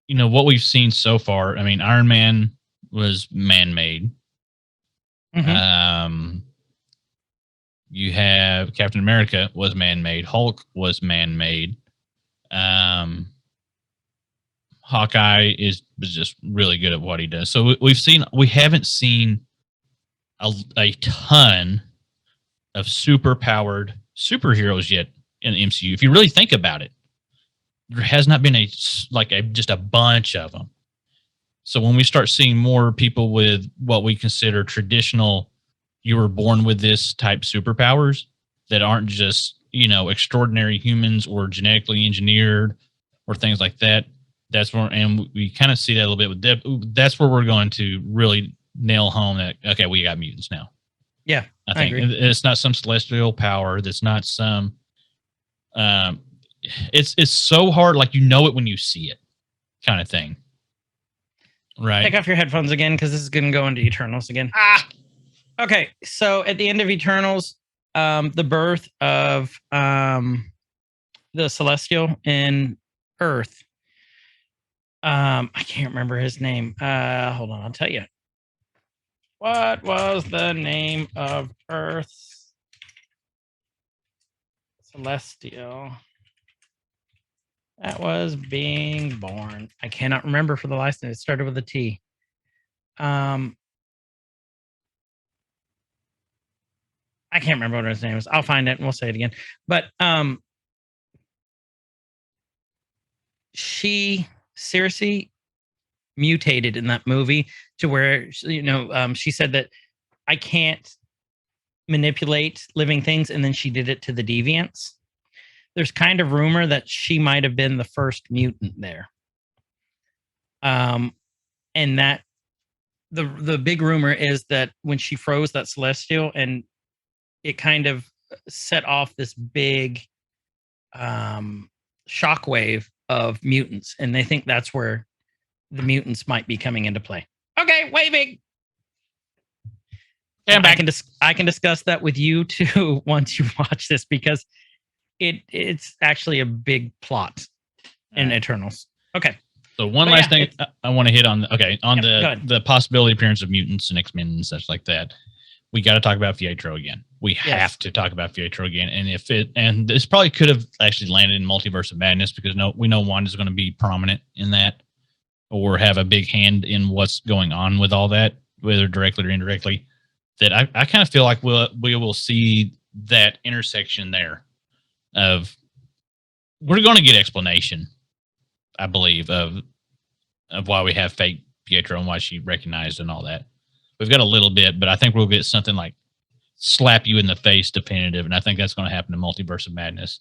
what we've seen so far. I mean, Iron Man was man-made. Mm-hmm. You have Captain America was man-made. Hulk was man-made. Hawkeye was just really good at what he does. So we haven't seen a ton of super-powered superheroes yet in the MCU. If you really think about it, there has not been just a bunch of them. So when we start seeing more people with what we consider traditional, you were born with this type superpowers that aren't just, extraordinary humans or genetically engineered or things like that. That's where, and we kind of see that a little bit with that's where we're going to really nail home that, okay, we got mutants now. Yeah, I think agree. It's not some celestial power. That's not some, it's so hard. Like, it when you see it kind of thing. Right. Take off your headphones again, because this is going to go into Eternals again. Okay. So at the end of Eternals, the birth of the Celestial in Earth. I can't remember his name. Hold on, I'll tell you. What was the name of Earth's Celestial that was being born? I cannot remember for the last name. It started with a T. I can't remember what his name is. I'll find it and we'll say it again. But Circe mutated in that movie to where, she said that I can't manipulate living things, and then she did it to the deviants. There's kind of rumor that she might have been the first mutant there. And that the big rumor is that when she froze that Celestial, and it kind of set off this big shockwave of mutants, and they think that's where the mutants might be coming into play. Okay, waving. And I can discuss that with you too once you watch this, because it's actually a big plot in Eternals. Okay. So one last thing I want to hit on. The possibility appearance of mutants and X-Men and such like that. We got to talk about Pietro again. We have to talk about Pietro again. And this probably could have actually landed in Multiverse of Madness, because we know Wanda's going to be prominent in that, or have a big hand in what's going on with all that, whether directly or indirectly. That I kind of feel like we will see that intersection there of, we're going to get explanation, I believe, of why we have fake Pietro and why she recognized and all that. We've got a little bit, but I think we'll get something like slap you in the face definitive, and I think that's going to happen in Multiverse of Madness.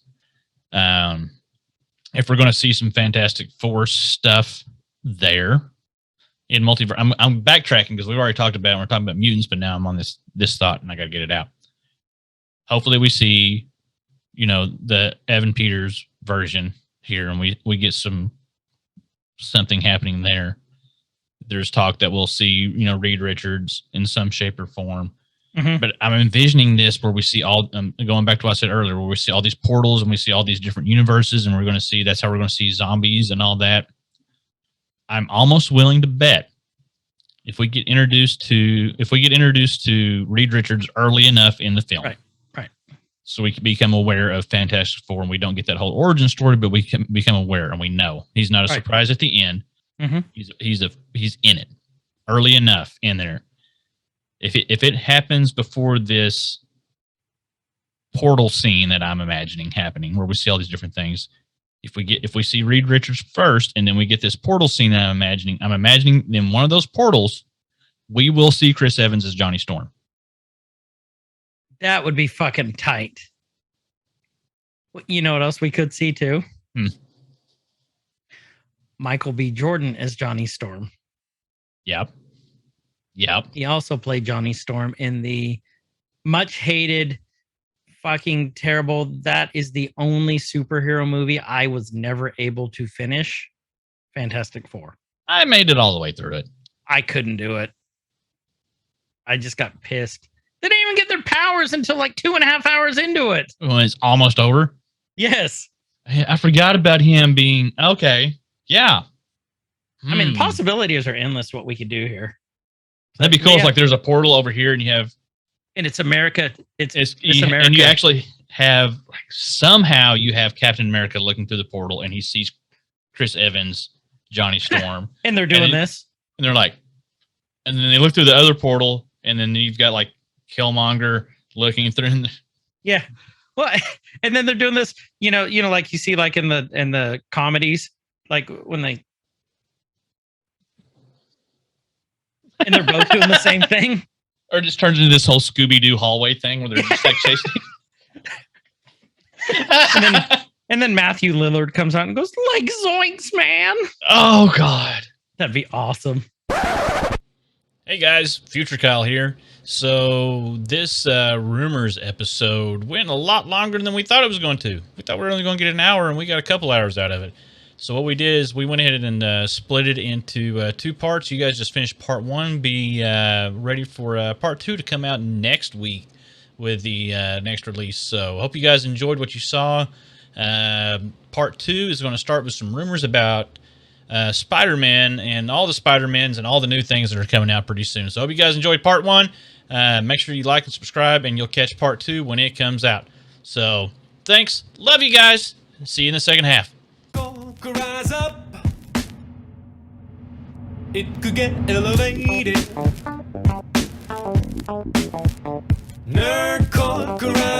If we're going to see some Fantastic Four stuff there in Multiverse, I'm backtracking because we've already talked about it. We're talking about mutants, but now I'm on this thought, and I got to get it out. Hopefully, we see, the Evan Peters version here, and we get something happening there. There's talk that we'll see, Reed Richards in some shape or form. But I'm envisioning this where we see all, going back to what I said earlier, where we see all these portals and we see all these different universes, and we're going to see, that's how we're going to see zombies and all that. I'm almost willing to bet if we get introduced to Reed Richards early enough in the film, right, so we can become aware of Fantastic Four, and we don't get that whole origin story, but we can become aware, and we know he's not a surprise at the end. He's in it early enough in there. If it happens before this portal scene that I'm imagining happening, where we see all these different things, if we see Reed Richards first, and then we get this portal scene that I'm imagining in one of those portals, we will see Chris Evans as Johnny Storm. That would be fucking tight. You know what else we could see too? Michael B. Jordan as Johnny Storm. Yep. He also played Johnny Storm in the much hated, fucking terrible. That is the only superhero movie I was never able to finish. Fantastic Four. I made it all the way through it. I couldn't do it. I just got pissed. They didn't even get their powers until like 2.5 hours into it. When it's almost over. Yes. I forgot about him being okay. Yeah. I mean, possibilities are endless. What we could do here. That'd be cool. It's like there's a portal over here, and you have, and it's America. It's America, America, and you actually have somehow you have Captain America looking through the portal, and he sees Chris Evans, Johnny Storm, and they're doing this, and they're like, and then they look through the other portal, and then you've got like Killmonger looking through. Yeah, well, and then they're doing this. You know, like you see, like in the comedies, like when they. And they're both doing the same thing. Or it just turns into this whole Scooby Doo hallway thing where they're just like chasing. and then Matthew Lillard comes out and goes, like, zoinks, man. Oh, God. That'd be awesome. Hey, guys. Future Kyle here. So this Rumors episode went a lot longer than we thought it was going to. We thought we were only going to get an hour, and we got a couple hours out of it. So what we did is we went ahead and split it into 2 parts. You guys just finished part 1. Be ready for part 2 to come out next week with the next release. So I hope you guys enjoyed what you saw. Part 2 is going to start with some rumors about Spider-Man and all the Spider-Mans and all the new things that are coming out pretty soon. So I hope you guys enjoyed part 1. Make sure you like and subscribe, and you'll catch part 2 when it comes out. So thanks. Love you guys. See you in the second half. Rise up. It could get elevated. Nerd core, rise